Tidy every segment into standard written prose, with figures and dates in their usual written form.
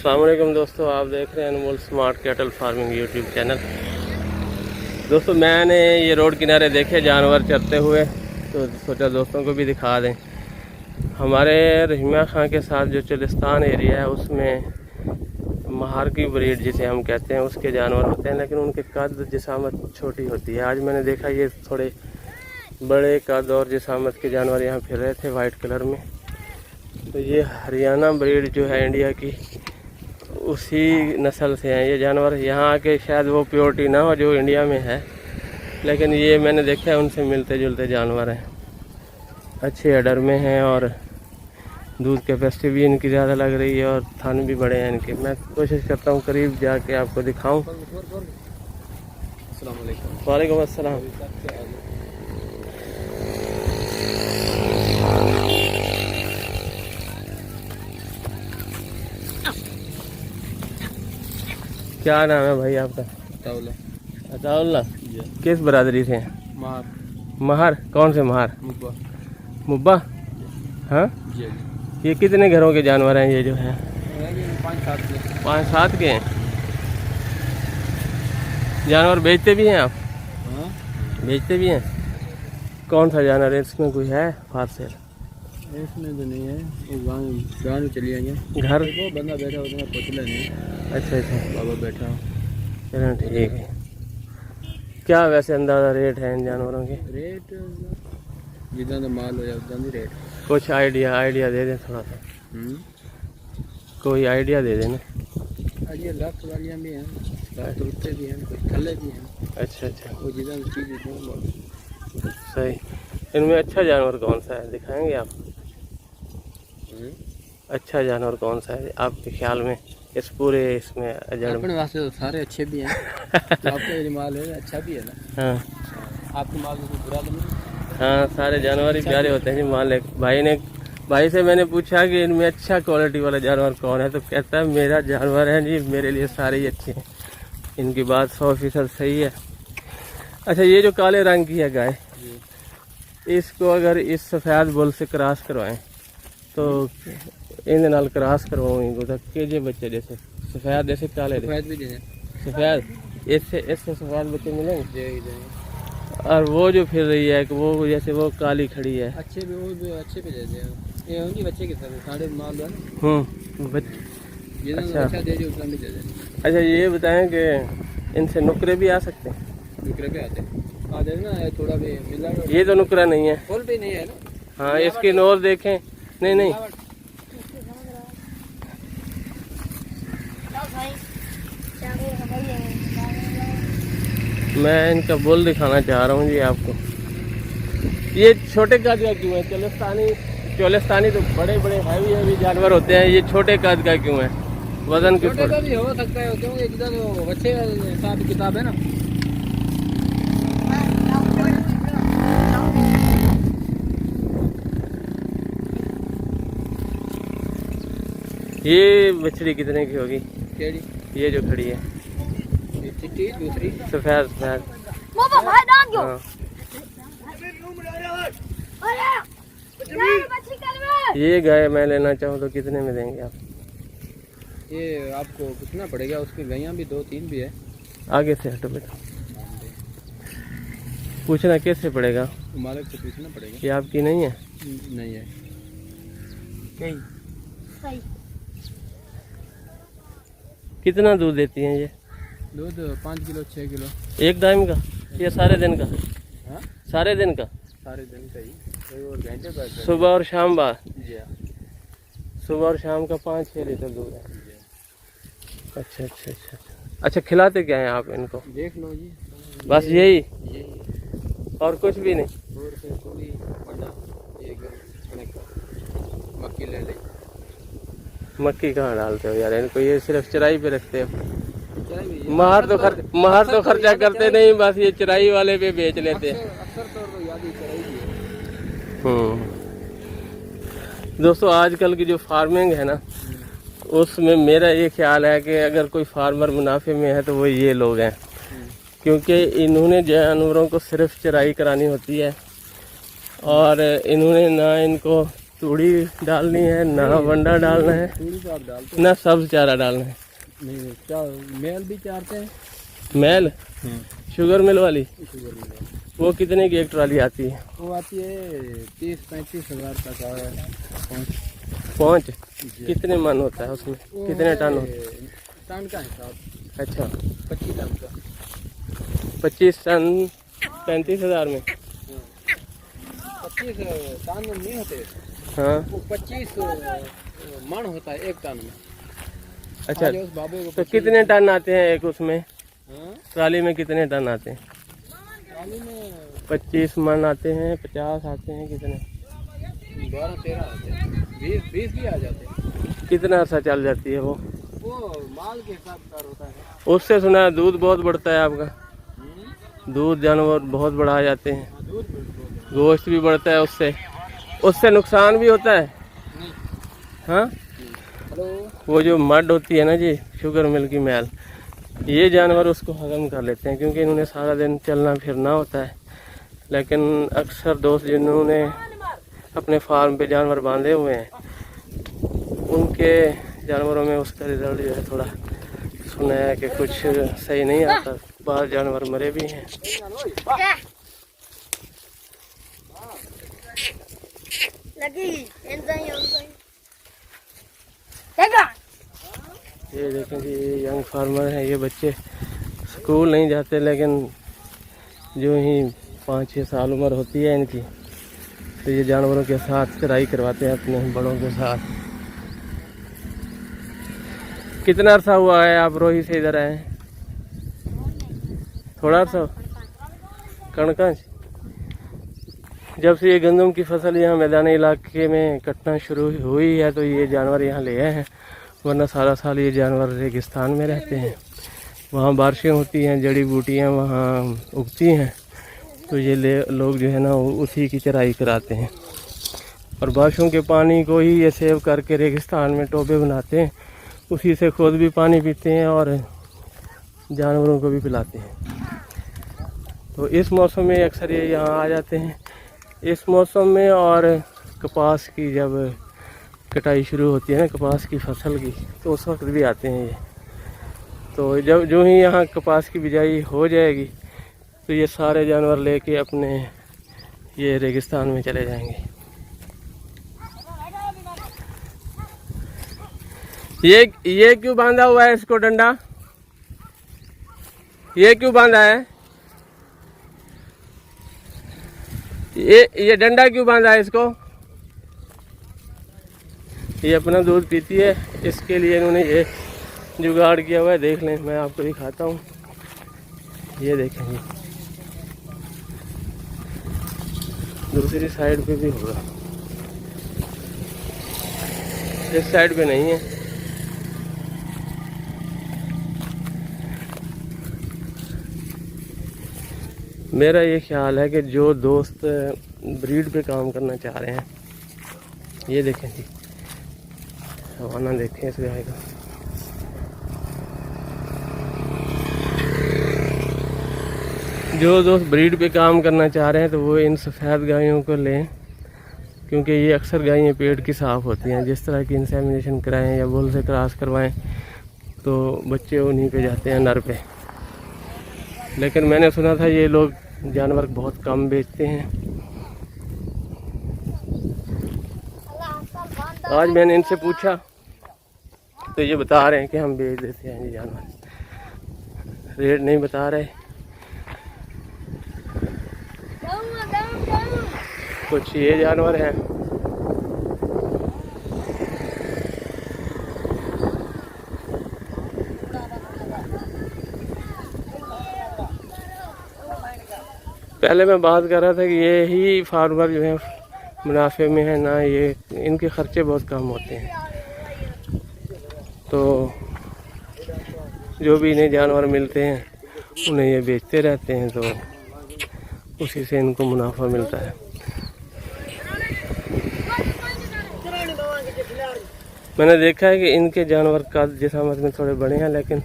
अस्सलाम वालेकुम दोस्तों, आप देख रहे हैं Anmol smart cattle farming YouTube channel. दोस्तों मैंने ये रोड किनारे देखे जानवर चरते हुए, तो सोचा दोस्तों को भी दिखा दें। हमारे रहीमा खां के साथ जो चलिस्तान एरिया है उसमें महार की ब्रीड जिसे हम कहते हैं उसके जानवर होते हैं, लेकिन उनके कद जिसामत छोटी होती है। आज मैंने देखा ये थोड़े बड़े कद और जिसामत के जानवर यहाँ फिर रहे थे वाइट कलर में। तो ये हरियाणा ब्रीड जो है इंडिया की, उसी नस्ल से हैं ये जानवर। यहाँ आके शायद वो प्योरिटी ना हो जो इंडिया में है, लेकिन ये मैंने देखा है उनसे मिलते जुलते जानवर हैं। अच्छे अडर में हैं और दूध कैपेसिटी भी इनकी ज़्यादा लग रही है और थान भी बड़े हैं इनके। मैं कोशिश करता हूँ करीब जाके आपको दिखाऊँ। वालेकुम अस्सलाम। क्या नाम है भाई आपका? अताउल्ला। किस बरादरी से हैं? महार। कौन से महार? मुब्बा। हाँ, ये कितने घरों के जानवर हैं ये जो हैं? 5-7 के हैं। जानवर बेचते भी हैं आप? बेचते भी हैं। कौन सा जानवर है इसमें, कोई है फार सेल? इसमें तो नहीं है, वो गाँव चली आएंगे। घर वो बंदा बैठा होता पतला नहीं। अच्छा, बाबा बैठा। चलो ठीक है। क्या वैसे अंदाज़ा रेट है इन जानवरों के? रेट जितना तो माल हो जाए उतना रेट। कुछ आइडिया दे दें थोड़ा सा। कोई आइडिया दे देना। आइडिया लाख वालियाँ भी हैं, लाख रुपये भी हैं, कुछ थल्ले भी हैं। अच्छा, वो जितना चीज़ सही। इनमें अच्छा जानवर कौन सा है, दिखाएंगे आप? अच्छा जानवर कौन सा है आपके ख्याल में इस पूरे इसमें अजड़? अपने वास्ते तो सारे अच्छे भी हैं। तो आपका माल है अच्छा भी है ना। हाँ, आपके माल में कोई बुरा तो नहीं? हाँ, सारे जानवर ही प्यारे होते हैं जी। मान ले भाई से मैंने पूछा कि इनमें अच्छा क्वालिटी वाला जानवर कौन है, तो कहता है मेरा जानवर है जी, मेरे लिए सारे ही अच्छे हैं। इनकी बात 100% सही है। अच्छा, ये जो काले रंग की है गाय, इसको अगर इस सफ़ेद बुल से क्रॉस करवाएं तो इन नाल क्रॉस करवाऊंगी तो केजे बच्चे जैसे सफ़ेद जैसे काले सफ़ेद इससे सफ़ेद बच्चे मिलेंगे। और वो जो फिर रही है कि वो जैसे वो काली खड़ी है, अच्छे भी, वो भी अच्छे भी देते हैं। ये उनकी बच्चे की तरह साढ़े माल है। अच्छा दे उतना भी दे दें। अच्छा, ये बताएं कि इनसे नुकरे भी आ सकते हैं? नुकरे भी आते ना, थोड़ा भी मिला। ये तो नुकरा नहीं है, फुल भी नहीं है ना। हाँ, इसकी नोर देखें। नहीं, मैं इनका बुल दिखाना चाह रहा हूँ जी आपको। ये छोटे कद का क्यों है? चोलिस्तानी तो बड़े हैवी जानवर होते हैं, ये छोटे कद का क्यों है? वजन क्यों? छोटे का भी हो सकता है क्योंकि जिधर वो बच्चे हिसाब किताब है ना। ये बछड़ी कितने की होगी? ये जो खड़ी है दूसरी सफेद। ये गाय मैं लेना चाहूँ तो कितने में देंगे आप? ये आपको कितना पड़ेगा? उसकी गैया भी 2-3 भी है। आगे से हटो बेटा, पूछना कैसे पड़ेगा? मालिक से पूछना पड़ेगा। ये आपकी नहीं है? नहीं है। कितना दूध देती हैं ये? दूध 5 किलो 6 किलो एक टाइम का? ये सारे दिन का? हाँ, सारे दिन का ही। और घंटे पर सुबह और शाम बाद? जी हाँ, सुबह और शाम का 5-6 लीटर दूध है। अच्छा, खिलाते क्या हैं आप इनको? देख लो जी, बस यही और और कुछ भी नहीं? और फिर थोड़ी मक्की ले ले। मक्की कहाँ डालते हो यार इनको? ये सिर्फ चराई पे रखते हो। महर तो खर्चा करते नहीं, बस ये चराई वाले पे बेच लेते हैं। अक्सर तौर पर याद ही चराई है। दोस्तों आजकल की जो फार्मिंग है ना, उसमें मेरा ये ख्याल है कि अगर कोई फार्मर मुनाफे में है तो वो ये लोग हैं, क्योंकि इन्होंने जानवरों को सिर्फ चराई करानी होती है और इन्होंने ना इनको तूड़ी डालनी है ना, वंडा डालना है तूड़ी तो आप डालते ना, सब्ज चारा डालना है? नहीं, क्या मेल भी चारते हैं। मैल शुगर मिल वाली, शुगर मिल वो कितने की एक ट्राली आती है? वो आती है 30-35 हज़ार तक है। पहुँच कितने मन होता है उसमें, कितने टन होता है? टन का हिसाब। अच्छा 25 टन का। 25 टन 35,000 में? 25 टन नहीं होते, हाँ वो 25 मन होता है एक टन में। अच्छा, आज उस बाबे को तो कितने टन आते हैं एक उसमें? हाँ? ट्राली में कितने टन आते हैं? ट्राली में 25 मन आते हैं, 50 आते हैं, कितने? 12-13 आते हैं, 20 भी आ जाते हैं। कितना अर्सा चल जाती है वो? वो माल के हिसाब से होता है। उससे सुना है दूध बहुत बढ़ता है आपका, दूध जानवर बहुत बढ़ा जाते हैं, दूध बहुत गोश्त भी बढ़ता है उससे, उससे नुकसान भी होता है? नहीं। हाँ, हेलो। वो जो मड होती है ना जी, शुगर मिल की मैल, ये जानवर उसको हजम कर लेते हैं क्योंकि इन्होंने सारा दिन चलना फिरना होता है। लेकिन अक्सर दोस्त जिन्होंने अपने फार्म पे जानवर बांधे हुए हैं, उनके जानवरों में उसका रिजल्ट जो है थोड़ा सुना है कि कुछ सही नहीं आता, बाहर जानवर मरे भी हैं। ये देखें जी, ये यंग फार्मर हैं, ये बच्चे स्कूल नहीं जाते, लेकिन जो ही 5-6 साल उम्र होती है इनकी, तो ये जानवरों के साथ चराई करवाते हैं अपने बड़ों के साथ। कितना अरसा हुआ है आप रोही से इधर आए? थोड़ा अरसा, कणका। जब से ये गंदम की फसल यहाँ मैदानी इलाके में कटना शुरू हुई है तो ये जानवर यहाँ ले आए हैं, वरना सारा साल ये जानवर रेगिस्तान में रहते हैं। वहाँ बारिशें होती हैं, जड़ी बूटियाँ वहाँ उगती हैं, तो ये लोग जो है ना उसी की चराई कराते हैं और बारिशों के पानी को ही ये सेव करके रेगिस्तान में टोबे बनाते हैं, उसी से खुद भी पानी पीते हैं और जानवरों को भी पिलाते हैं। तो इस मौसम में अक्सर ये यहाँ आ जाते हैं, इस मौसम में। और कपास की जब कटाई शुरू होती है ना कपास की फसल की, तो उस वक्त भी आते हैं ये। तो जब जो ही यहाँ कपास की बिजाई हो जाएगी तो ये सारे जानवर लेके अपने ये रेगिस्तान में चले जाएंगे। ये क्यों बांधा हुआ है इसको डंडा? ये क्यों बांधा है? ये डंडा क्यों बांधा है इसको? ये अपना दूध पीती है, इसके लिए इन्होंने ये जुगाड़ किया हुआ है। देख लें, मैं आपको दिखाता हूँ, ये देखेंगे दूसरी साइड पे भी होगा, इस साइड पे नहीं है। मेरा ये ख्याल है कि जो दोस्त ब्रीड पे काम करना चाह रहे हैं, ये देखें जी, हवाना देखें इस गाय का, जो दोस्त ब्रीड पे काम करना चाह रहे हैं तो वो इन सफ़ेद गायों को लें, क्योंकि ये अक्सर गायें पेट की साफ़ होती हैं। जिस तरह की इंसेमिनेशन कराएं या बुल से क्रॉस करवाएं तो बच्चे उन्हीं पे जाते हैं, नर पे। लेकिन मैंने सुना था ये लोग जानवर बहुत कम बेचते हैं। आज मैंने इनसे पूछा तो ये बता रहे हैं कि हम बेच देते हैं ये जानवर, रेट नहीं बता रहे। कुछ ये जानवर हैं, पहले मैं बात कर रहा था कि ये ही फार्मर जो है मुनाफे में है ना, ये इनके खर्चे बहुत कम होते हैं, तो जो भी इन्हें जानवर मिलते हैं उन्हें ये बेचते रहते हैं, तो उसी से इनको मुनाफा मिलता है। मैंने देखा है कि इनके जानवर का जिस्मत में थोड़े बड़े हैं, लेकिन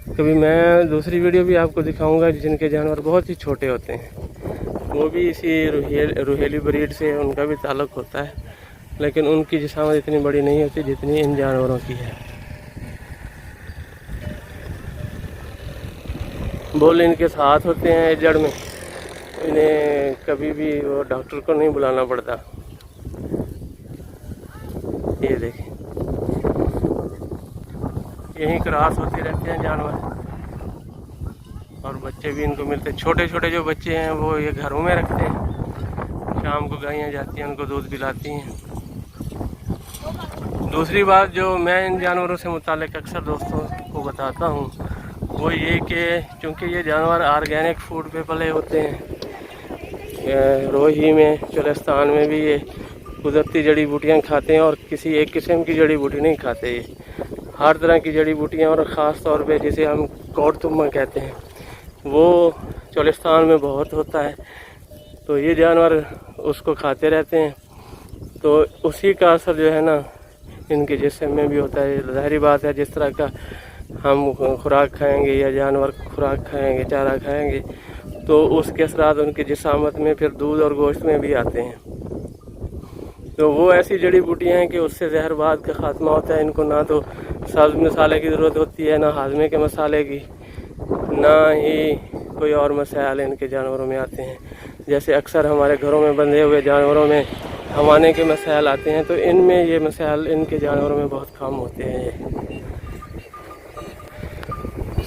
कभी मैं दूसरी वीडियो भी आपको दिखाऊंगा जिनके जानवर बहुत ही छोटे होते हैं, वो भी इसी रुहेली ब्रीड से उनका भी ताल्लुक़ होता है, लेकिन उनकी जिस्मात इतनी बड़ी नहीं होती जितनी इन जानवरों की है। बोल इनके साथ होते हैं जड़ में, इन्हें कभी भी वो डॉक्टर को नहीं बुलाना पड़ता। ये देखें, यहीं क्रॉस होते रहते हैं जानवर, और बच्चे भी इनको मिलते हैं। छोटे छोटे जो बच्चे हैं वो ये घरों में रखते हैं, शाम को गायें जाती हैं उनको दूध पिलाती हैं। दूसरी बात जो मैं इन जानवरों से मुताल्लिक़ अक्सर दोस्तों को बताता हूँ वो ये कि चूँकि ये जानवर ऑर्गेनिक फूड पे पले होते हैं, रोही में चुलिस्तान में भी ये कुदरती जड़ी बूटियाँ खाते हैं और किसी एक किस्म की जड़ी बूटी नहीं खाते। ये हर तरह की जड़ी बूटियाँ, और ख़ास तौर पे जिसे हम कोड़तुम्मा कहते हैं वो चुलिस्तान में बहुत होता है, तो ये जानवर उसको खाते रहते हैं। तो उसी का असर जो है ना इनके जिस्म में भी होता है। ज़ाहिरी बात है, जिस तरह का हम खुराक खाएंगे या जानवर खुराक खाएंगे, चारा खाएंगे, तो उसके असरात उनकी जिस्मात में फिर दूध और गोश्त में भी आते हैं। तो वो ऐसी जड़ी बूटियाँ हैं कि उससे जहरबाद का ख़ात्मा होता है। इनको ना तो सब्ज़ मसाले की ज़रूरत होती है, ना हाजमे के मसाले की, ना ही कोई और मसाइल इनके जानवरों में आते हैं। जैसे अक्सर हमारे घरों में बंधे हुए जानवरों में हवाने के मसाइल आते हैं, तो इनमें ये मसाइल इनके जानवरों में बहुत कम होते हैं।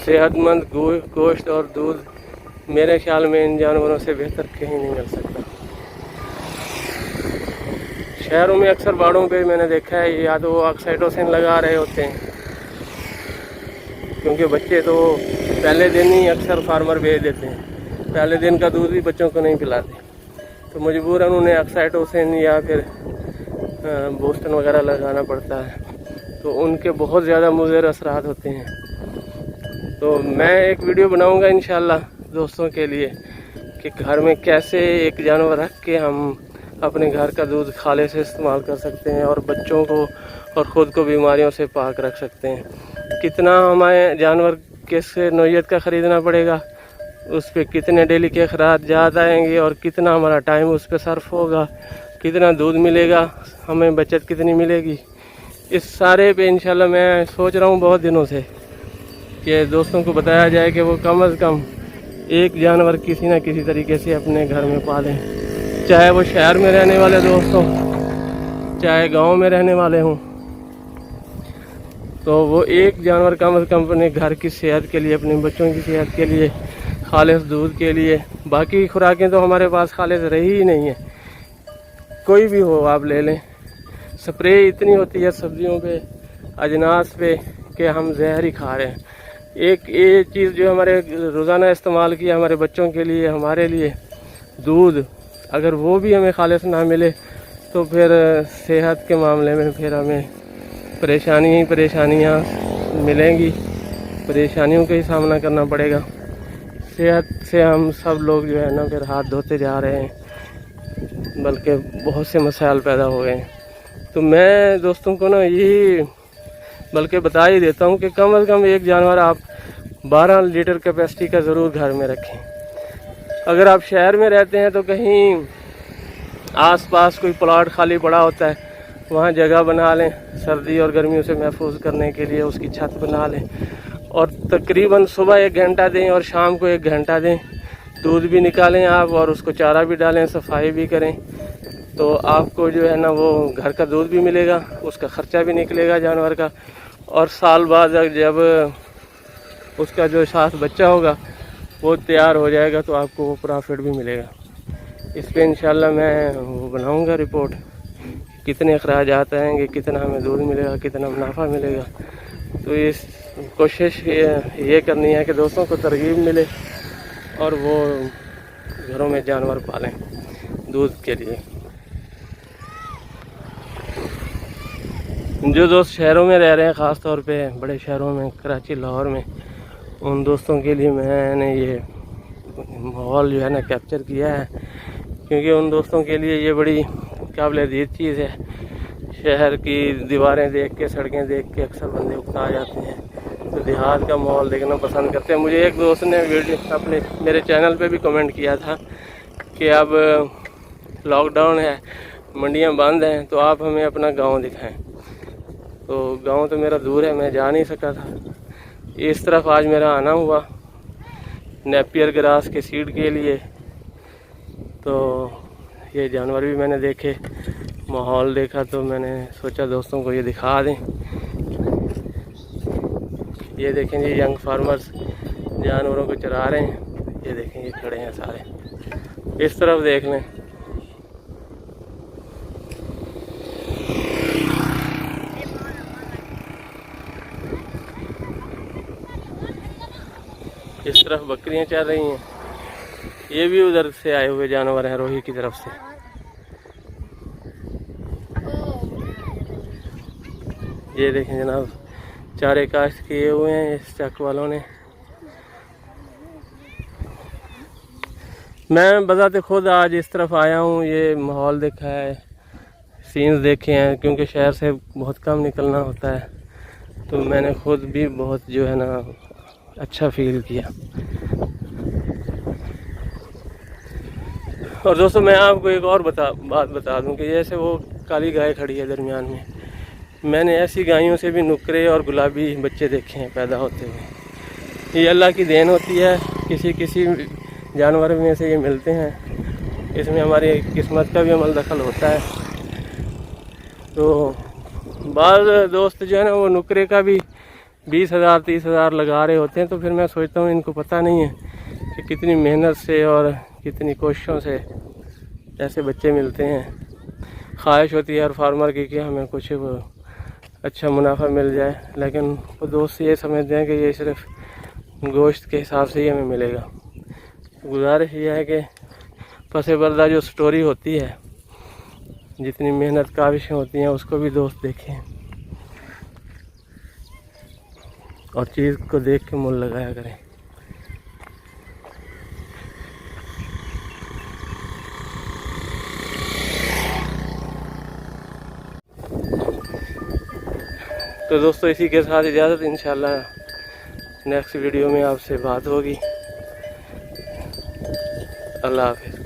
सेहतमंद गोश्त और दूध मेरे ख्याल में इन जानवरों से बेहतर कहीं नहीं मिल सकता। शहरों में अक्सर बाड़ों पे मैंने देखा है या तो वो ऑक्सीटोसिन लगा रहे होते हैं, क्योंकि बच्चे तो पहले दिन ही अक्सर फार्मर भेज देते हैं, पहले दिन का दूध भी बच्चों को नहीं पिलाते, तो मजबूरन उन्हें ऑक्सीटोसिन या फिर बूस्टन वगैरह लगाना पड़ता है। तो उनके बहुत ज़्यादा मुज़र असरात होते हैं। तो मैं एक वीडियो बनाऊंगा इंशाल्लाह दोस्तों के लिए कि घर में कैसे एक जानवर रख के हम अपने घर का दूध खाले से इस्तेमाल कर सकते हैं और बच्चों को और ख़ुद को बीमारियों से पाक रख सकते हैं। कितना हमारे जानवर किस नौइयत का ख़रीदना पड़ेगा, उस पर कितने डेली के अखराजात आएंगे और कितना हमारा टाइम उस पर सर्फ होगा, कितना दूध मिलेगा, हमें बचत कितनी मिलेगी, इस सारे पे इंशाल्लाह मैं सोच रहा हूँ बहुत दिनों से कि दोस्तों को बताया जाए कि वो कम अज़ कम एक जानवर किसी न किसी तरीके से अपने घर में पालें, चाहे वो शहर में रहने वाले दोस्त हों, चाहे गांव में रहने वाले हों। तो वो एक जानवर कम अज़ कम अपने घर की सेहत के लिए, अपने बच्चों की सेहत के लिए, खालिस दूध के लिए, बाकी खुराकें तो हमारे पास खालिस रही ही नहीं है। कोई भी हो आप ले लें, स्प्रे इतनी होती है सब्जियों पे, अजनास पे कि हम जहर ही खा रहे हैं। एक ये चीज़ जो हमारे रोज़ाना इस्तेमाल की हमारे बच्चों के लिए, हमारे लिए दूध, अगर वो भी हमें खालिस ना मिले तो फिर सेहत के मामले में फिर हमें परेशानियाँ मिलेंगी, परेशानियों का ही सामना करना पड़ेगा। सेहत से हम सब लोग जो है ना फिर हाथ धोते जा रहे हैं, बल्कि बहुत से मसाइल पैदा हो गए हैं। तो मैं दोस्तों को ना यही बल्कि बता ही देता हूँ कि कम अज़ कम एक जानवर आप 12 लीटर कैपेसिटी का ज़रूर घर में रखें। अगर आप शहर में रहते हैं तो कहीं आसपास कोई प्लॉट खाली पड़ा होता है, वहाँ जगह बना लें, सर्दी और गर्मियों से महफूज करने के लिए उसकी छत बना लें, और तकरीबन सुबह 1 घंटा दें और शाम को 1 घंटा दें। दूध भी निकालें आप और उसको चारा भी डालें, सफाई भी करें, तो आपको जो है ना वो घर का दूध भी मिलेगा, उसका ख़र्चा भी निकलेगा जानवर का, और साल बाद जब उसका जो साथ बच्चा होगा वो तैयार हो जाएगा तो आपको वो प्रॉफिट भी मिलेगा। इस पर इंशाल्लाह मैं वो बनाऊँगा रिपोर्ट, कितने अखराजात आएंगे, कितना हमें दूध मिलेगा, कितना मुनाफा मिलेगा। तो इस कोशिश ये करनी है कि दोस्तों को तरगीब मिले और वो घरों में जानवर पालें दूध के लिए। जो दोस्त शहरों में रह रहे हैं, ख़ास तौर पे बड़े शहरों में, कराची, लाहौर में, उन दोस्तों के लिए मैंने ये माहौल जो है ना कैप्चर किया है, क्योंकि उन दोस्तों के लिए ये बड़ी काबिल-ए-दीद चीज़ है। शहर की दीवारें देख के, सड़कें देख के अक्सर बंदे उकता जाते हैं, तो देहात का माहौल देखना पसंद करते हैं। मुझे एक दोस्त ने वीडियो अपने मेरे चैनल पे भी कमेंट किया था कि अब लॉकडाउन है, मंडियां बंद हैं, तो आप हमें अपना गांव दिखाएं। तो गांव तो मेरा दूर है, मैं जा नहीं सका था। इस तरफ आज मेरा आना हुआ नेपियर ग्रास के सीड के लिए। तो ये जानवर भी मैंने देखे, माहौल देखा, तो मैंने सोचा दोस्तों को ये दिखा दें। ये देखें जी, यंग फार्मर्स जानवरों को चरा रहे हैं। ये देखें, ये खड़े हैं सारे। इस तरफ देख लें, इस तरफ बकरियां चल रही हैं। ये भी उधर से आए हुए जानवर हैं, रोही की तरफ से। ये देखें जनाब, चारे काश्त किए हुए हैं इस चक वालों ने। मैं बजाते खुद आज इस तरफ आया हूँ, ये माहौल देखा है, सीन्स देखे हैं, क्योंकि शहर से बहुत कम निकलना होता है। तो मैंने खुद भी बहुत जो है ना अच्छा फील किया। और दोस्तों मैं आपको एक और बात बता दूं कि जैसे वो काली गाय खड़ी है दरमियान में, मैंने ऐसी गायों से भी नुकरे और गुलाबी बच्चे देखे हैं पैदा होते हुए। ये अल्लाह की देन होती है, किसी जानवर में से ये मिलते हैं। इसमें हमारी किस्मत का भी अमल दखल होता है। तो बाज़ दोस्त जो है ना वो नुकरे का भी 20,000 30,000 लगा रहे होते हैं। तो फिर मैं सोचता हूँ इनको पता नहीं है कि कितनी मेहनत से और कितनी कोशिशों से ऐसे बच्चे मिलते हैं। ख्वाहिश होती है हर फार्मर की कि हमें कुछ अच्छा मुनाफा मिल जाए, लेकिन वो दोस्त ये समझते हैं कि ये सिर्फ गोश्त के हिसाब से ही हमें मिलेगा। गुजारिश ये है कि पसे पर्दा जो स्टोरी होती है, जितनी मेहनत काविशें होती हैं, उसको भी दोस्त देखें और चीज़ को देख के मुँह लगाया करें। तो दोस्तों इसी के साथ इजाज़त, इंशाल्लाह नेक्स्ट वीडियो में आपसे बात होगी। अल्लाह हाफ़िज़।